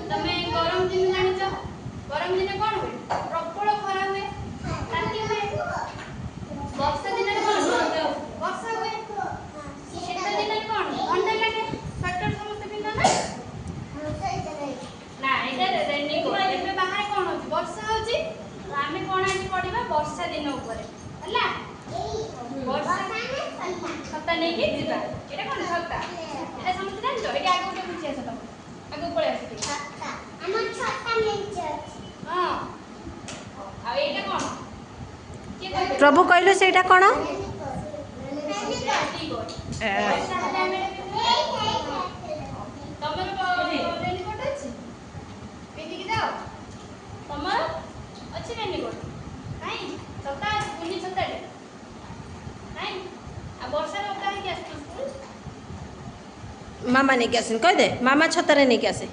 तमे गरम दिन जानिछ गरम दिन कोन हुए प्रबल खरा हुए राति हुए वर्षा दिन कोन वर्षा हुए शीत दिन कोन ठंडा लगे स्वेटर समस्त पिंदा ना ना एटा रेनी कोट एबे बाहर कोन होची वर्षा होची आमे कोन आज पढिबा वर्षा दिन ऊपर हला वर्षा छता नहीं कि जीवा एटा कोन छता एटा समस्त जान जो एटा आगे उठे पूछे आस तुम आगे पळे आसी छता हमर छता नेचर हां आ एटा कोन के कहबे प्रभु कहलो सेटा कोन मामा नहीं आसे कह दे मामा छतारे नहीं आसे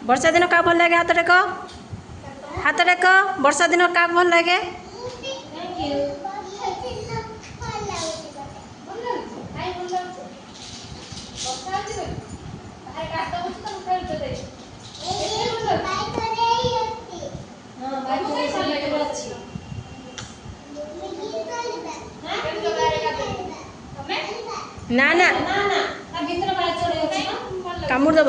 वर्षा दिन का भल लगे हाथ टेक वर्षा दिन का भल लगे ना ना कामुड़ दब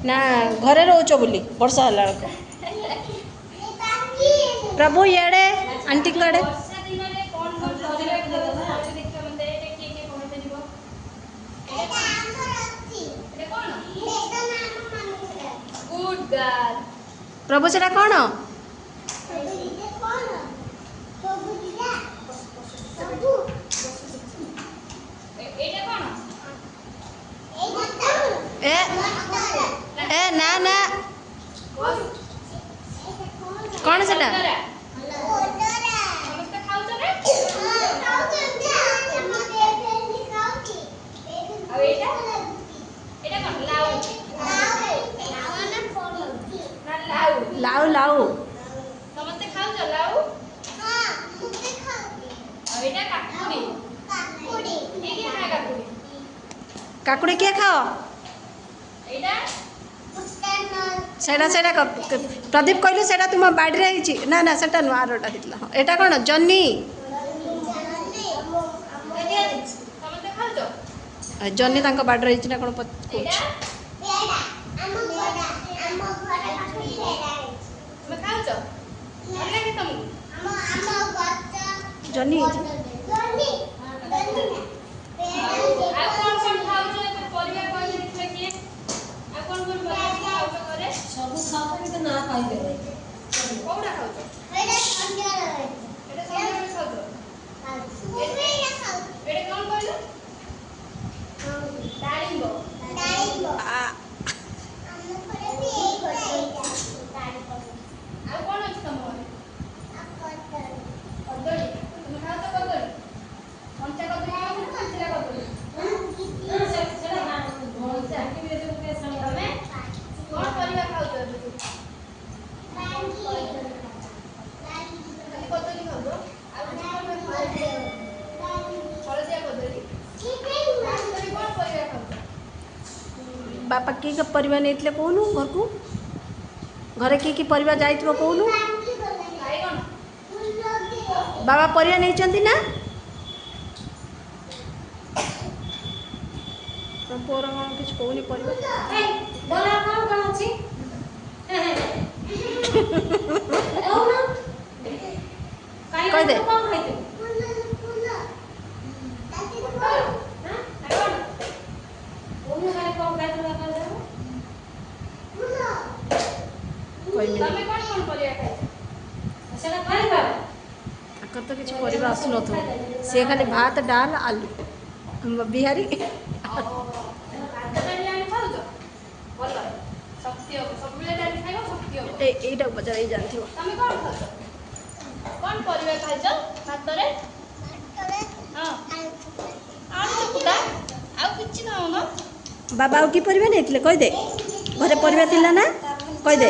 ना घरे रोच बोली वर्षा हला प्रभु येड़े आंटी कड़े प्रभु सेटा कौन ए ए ना ना कौन सेटा लाउ लाउ समस्ते खाऊ छ लाउ हां मुते खाऊ अब एटा काकुड़ी के खाए काकुड़ी काकुड़ी के खाओ एटा सेटा सेटा प्रदीप कहलु सेटा तुम बाड़ी रे हिची ना ना सेटा नो आरोटा दितला एटा कोन जन्नी समस्ते खाऊ छ जन्नी तांको बाड़ी रे हिची ना कोन कोच जन्नी बापा के परिवा नहीं कहूनु घर को घरे की परिवा जाइथिबो कहूनु बाबा परिवा नहीं चंती ना पोर कौन किछ कहूनी परिवा कह दे तो किसी परिवा आसु न सी खाली भात डाल आलू बिहारी এইটা বজাই জানথিব তুমি কোন খাচ্ছ কোন পরিবা খাইছ ভাতরে হাতরে हां আলু চকুটা আর কিছু খাও না ବାବା ଆଉ କି ପରିବା ନେଇଥିଲେ କହିଦେ ଘରେ ପରିବା ଥିଲା ନା କହିଦେ